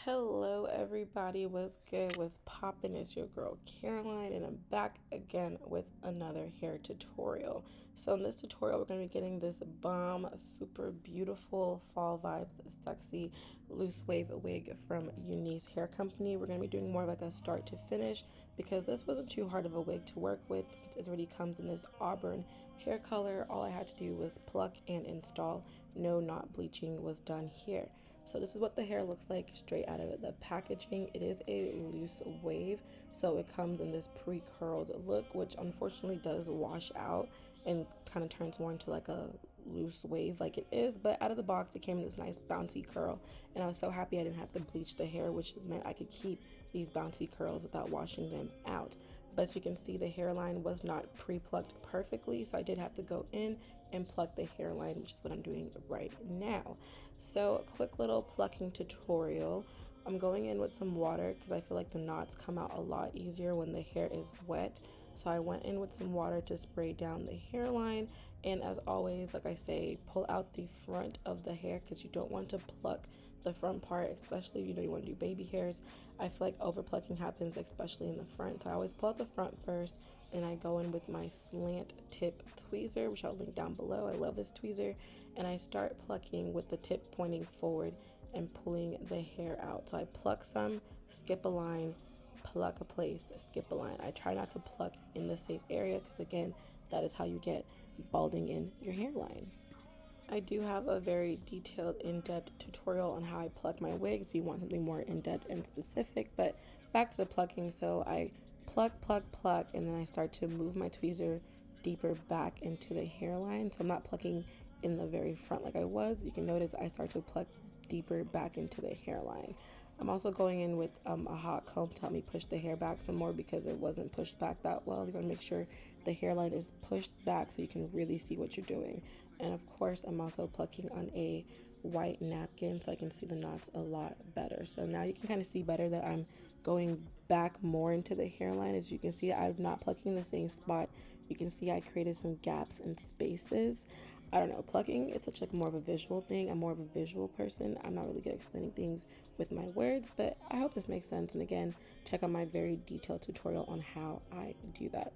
Hello, everybody. What's good? What's poppin'? It's your girl Caroline, and I'm back again with another hair tutorial. So, in this tutorial, we're going to be getting this bomb, super beautiful fall vibes, sexy loose wave wig from Unice Hair Company. We're going to be doing more of like a start to finish because this wasn't too hard of a wig to work with. It already comes in this Auburn hair color. All I had to do was pluck and install. No knot bleaching was done here. So this is what the hair looks like straight out of the packaging. It is a loose wave, so it comes in this pre-curled look, which unfortunately does wash out and kind of turns more into like a loose wave like it is. But out of the box, it came in this nice bouncy curl, and I was so happy I didn't have to bleach the hair, which meant I could keep these bouncy curls without washing them out. But as you can see, the hairline was not pre-plucked perfectly, so I did have to go in and pluck the hairline, which is what I'm doing right now. So a quick little plucking tutorial. I'm going in with some water because I feel like the knots come out a lot easier when the hair is wet. So I went in with some water to spray down the hairline, and as always, like I say, pull out the front of the hair because you don't want to pluck the front part, especially if you know you want to do baby hairs. I feel like over plucking happens especially in the front. So I always pull out the front first, and I go in with my slant tip tweezer, which I'll link down below. I love this tweezer, and I start plucking with the tip pointing forward and pulling the hair out. So I pluck some, skip a line, pluck a place, skip a line. I try not to pluck in the same area because again, that is how you get balding in your hairline. I do have a very detailed, in-depth tutorial on how I pluck my wigs. So you want something more in-depth and specific, but back to the plucking. So I pluck, and then I start to move my tweezer deeper back into the hairline. So I'm not plucking in the very front like I was. You can notice I start to pluck deeper back into the hairline. I'm also going in with a hot comb to help me push the hair back some more because it wasn't pushed back that well. You're going to make sure the hairline is pushed back so you can really see what you're doing. And of course, I'm also plucking on a white napkin so I can see the knots a lot better. So now you can kind of see better that I'm going back more into the hairline. As you can see, I'm not plucking in the same spot. You can see I created some gaps and spaces. I don't know, plucking, it's such like more of a visual thing. I'm more of a visual person. I'm not really good at explaining things with my words, but I hope this makes sense. And again, check out my very detailed tutorial on how I do that.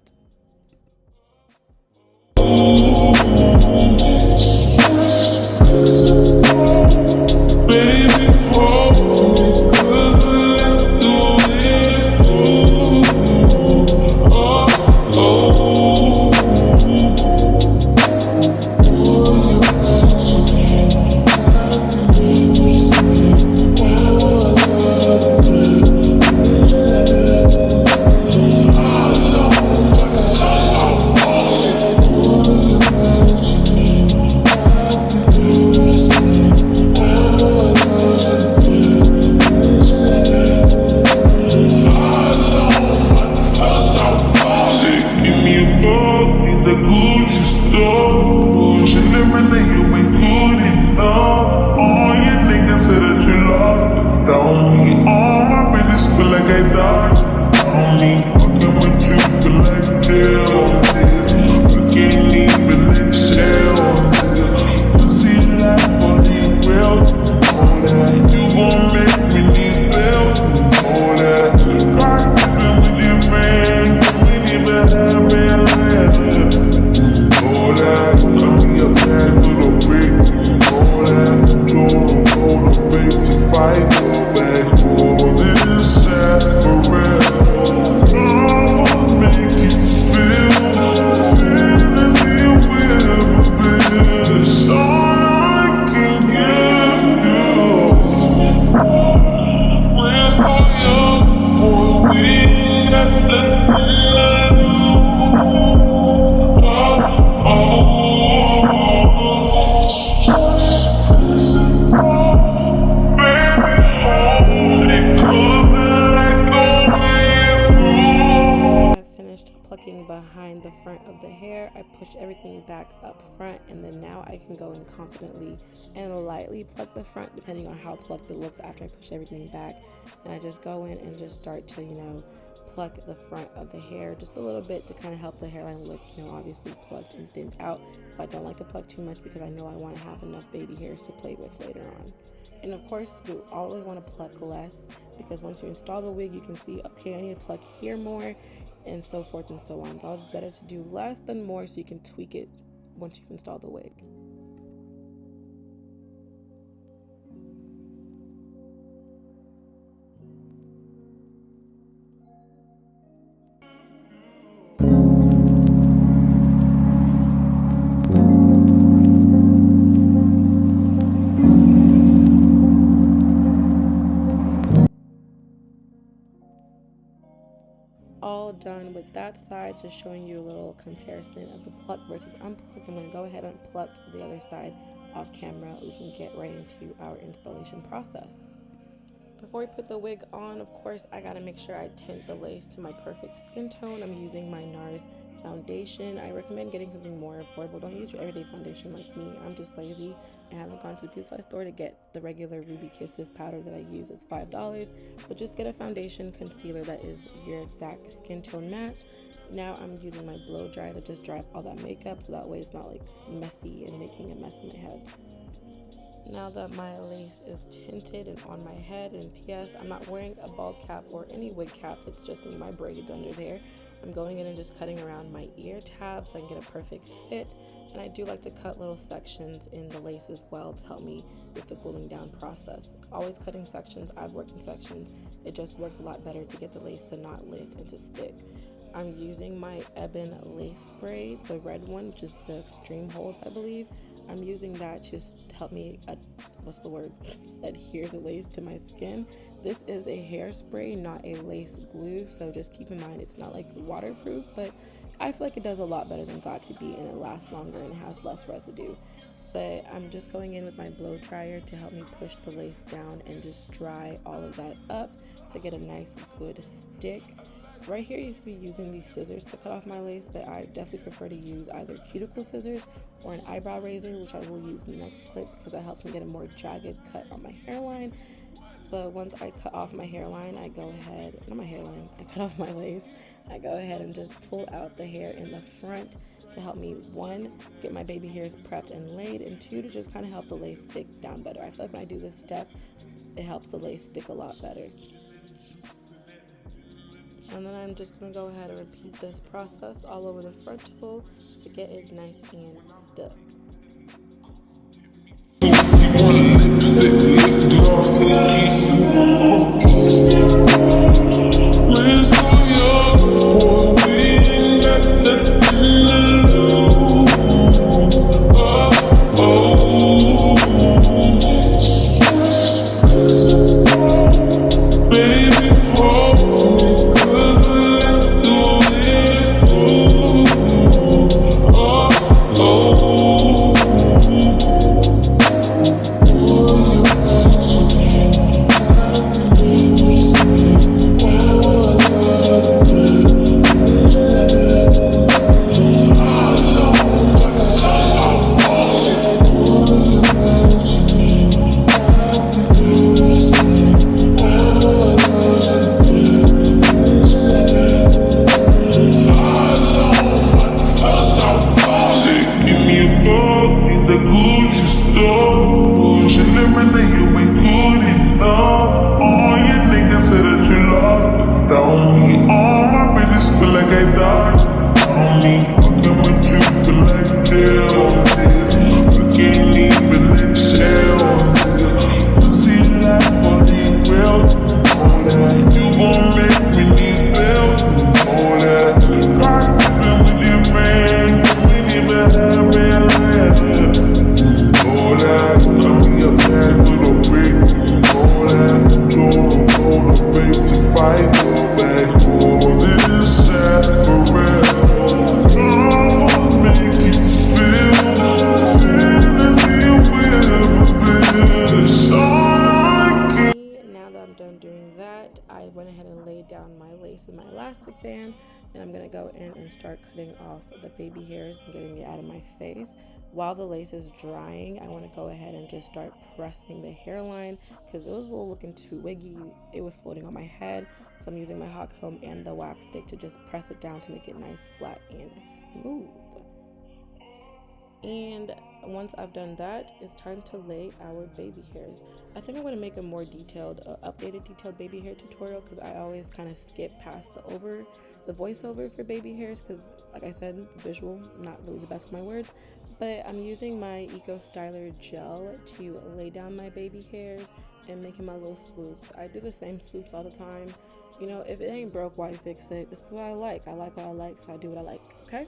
Behind the front of the hair, I push everything back up front, and then now I can go in confidently and lightly pluck the front depending on how plucked it looks after I push everything back. And I just go in and just start to pluck the front of the hair just a little bit to kind of help the hairline look obviously plucked and thinned out. But I don't like to pluck too much because I know I want to have enough baby hairs to play with later on. And of course, you always want to pluck less, because once you install the wig, you can see, okay, I need to pluck here more, and so forth and so on. It's always better to do less than more, so you can tweak it once you've installed the wig. All done with that side, just showing you a little comparison of the plucked versus unplucked. I'm going to go ahead and pluck the other side off camera. We can get right into our installation process. Before we put the wig on, of course, I gotta make sure I tint the lace to my perfect skin tone. I'm using my NARS foundation. I recommend getting something more affordable. Don't use your everyday foundation like me. I'm just lazy. I haven't gone to the beauty supply store to get the regular Ruby Kisses powder that I use. It's $5, but just get a foundation concealer that is your exact skin tone match. Now I'm using my blow dryer to just dry up all that makeup, so that way it's not like messy and making a mess in my head. Now that my lace is tinted and on my head, and P.S. I'm not wearing a bald cap or any wig cap, it's just my braids under there. I'm going in and just cutting around my ear tabs so I can get a perfect fit. And I do like to cut little sections in the lace as well to help me with the gluing down process. Always cutting sections. I've worked in sections. It just works a lot better to get the lace to not lift and to stick. I'm using my Ebon lace spray, the red one, which is the extreme hold, I believe. I'm using that to help me, adhere the lace to my skin. This is a hairspray, not a lace glue, so just keep in mind it's not like waterproof, but I feel like it does a lot better than Got To Be, and it lasts longer and it has less residue. But I'm just going in with my blow dryer to help me push the lace down and just dry all of that up to get a nice good stick. Right here, I used to be using these scissors to cut off my lace, but I definitely prefer to use either cuticle scissors or an eyebrow razor, which I will use in the next clip because that helps me get a more jagged cut on my hairline. But once I cut off my hairline, I cut off my lace, I go ahead and just pull out the hair in the front to help me, one, get my baby hairs prepped and laid, and two, to just kind of help the lace stick down better. I feel like when I do this step, it helps the lace stick a lot better. And then I'm just going to go ahead and repeat this process all over the frontal to get it nice and stuck. My elastic band, and I'm gonna go in and start cutting off the baby hairs and getting it out of my face. While the lace is drying, I want to go ahead and just start pressing the hairline because it was a little looking too wiggy. It was floating on my head, so I'm using my hot comb and the wax stick to just press it down to make it nice, flat, and smooth. And once I've done that, it's time to lay our baby hairs. I think I'm going to make a more detailed, updated detailed baby hair tutorial, because I always kind of skip past the voiceover for baby hairs, because like I said, visual, not really the best with my words. But I'm using my Eco Styler gel to lay down my baby hairs and making my little swoops. I do the same swoops all the time. You know, if it ain't broke, why fix it? This is what I like. I like what I like, so I do what I like, okay?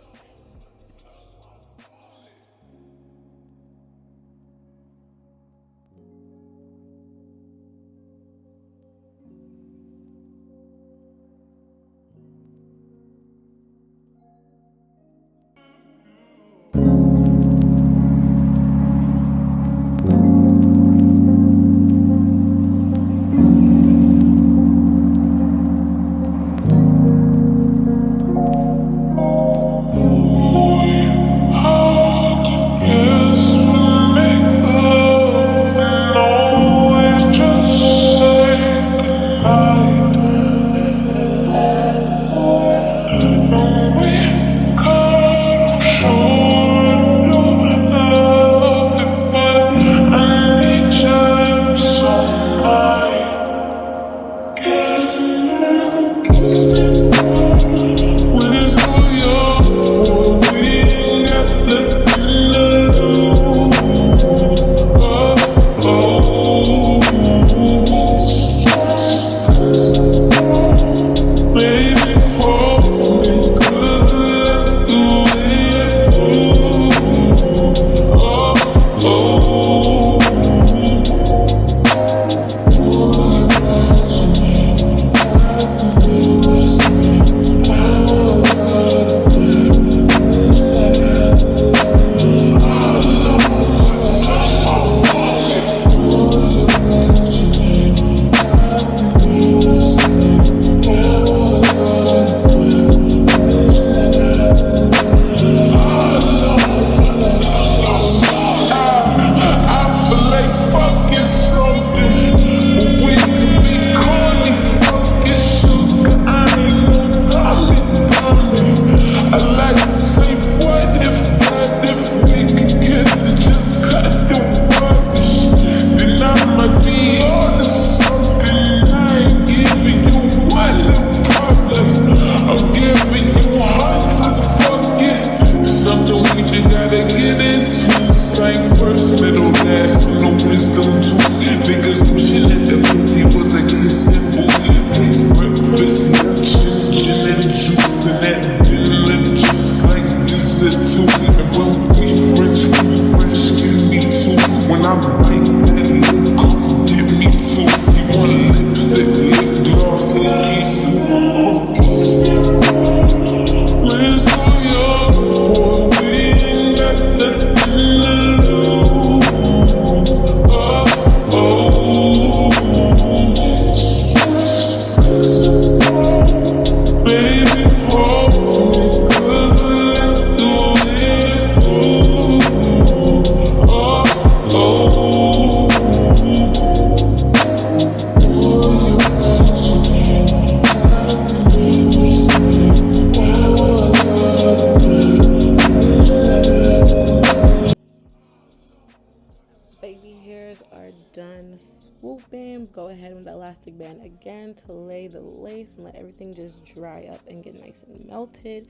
Baby hairs are done swooping. Go ahead with the elastic band again to lay the lace and let everything just dry up and get nice and melted.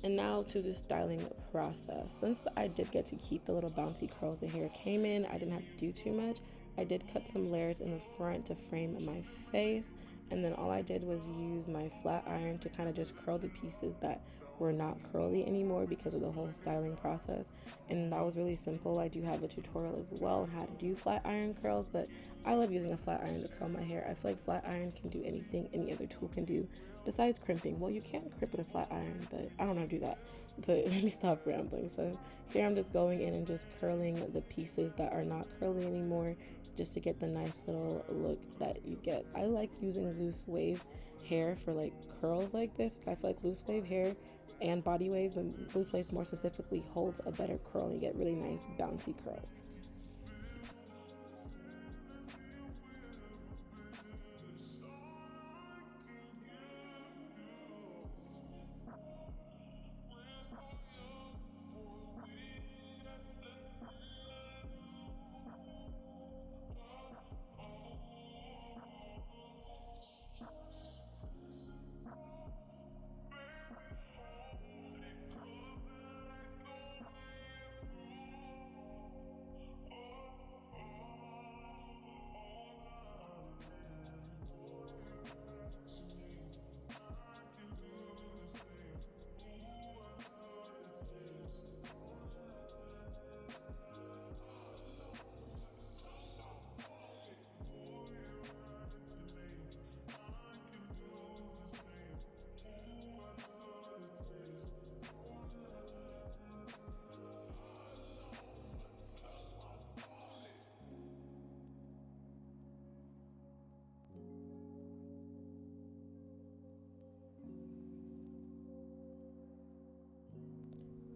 And now to the styling process. Since I did get to keep the little bouncy curls the hair came in, I didn't have to do too much. I did cut some layers in the front to frame my face, and then all I did was use my flat iron to kind of just curl the pieces that were not curly anymore because of the whole styling process. And that was really simple. I do have a tutorial as well on how to do flat iron curls, but I love using a flat iron to curl my hair. I feel like flat iron can do anything any other tool can do besides crimping. Well, you can crimp with a flat iron, but I don't know how to do that. But let me stop rambling. So here I'm just going in and just curling the pieces that are not curly anymore, just to get the nice little look that you get. I like using loose wave hair for like curls like this. I feel like loose wave hair and body wave, but loose wave more specifically holds a better curl and you get really nice bouncy curls.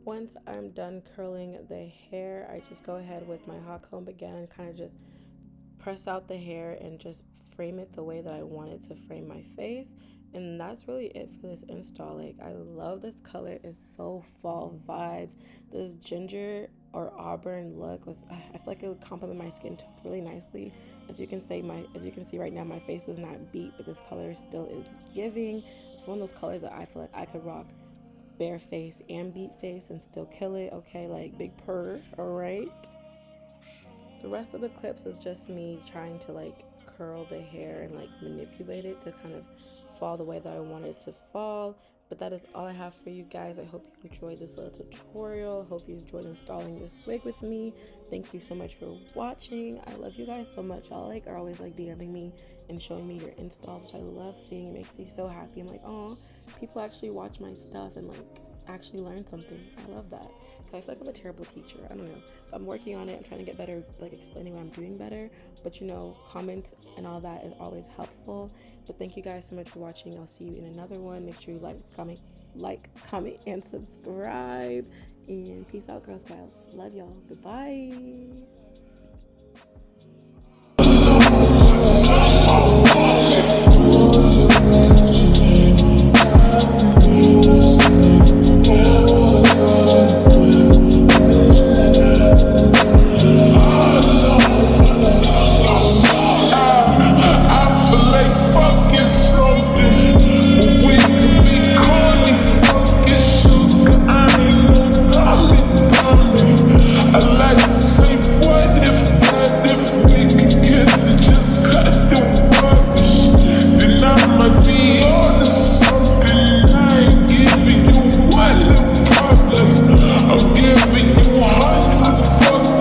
Once I'm done curling the hair, I just go ahead with my hot comb again and kind of just press out the hair and just frame it the way that I wanted to frame my face. And that's really it for this install. Like, I love this color. It's so fall vibes. This ginger or auburn look was, I feel like it would complement my skin tone really nicely. As you can see right now, my face is not beat, but this color still is giving. It's one of those colors that I feel like I could rock bare face and beat face and still kill it. Okay, like big purr. All right. The rest of the clips is just me trying to like curl the hair and like manipulate it to kind of fall the way that I want it to fall. But that is all I have for you guys. I hope you enjoyed this little tutorial. Hope you enjoyed installing this wig with me. Thank you so much for watching. I love you guys so much. Y'all like are always like DMing me and showing me your installs, which I love seeing. It makes me so happy. I'm like, oh, people actually watch my stuff and like actually learn something. I love that. I feel like I'm a terrible teacher. I don't know. I'm working on it. I'm trying to get better, like explaining what I'm doing better. But you know, comments and all that is always helpful. But thank you guys so much for watching. I'll see you in another one. Make sure you comment, and subscribe. And peace out, Girl Scouts. Love y'all. Goodbye.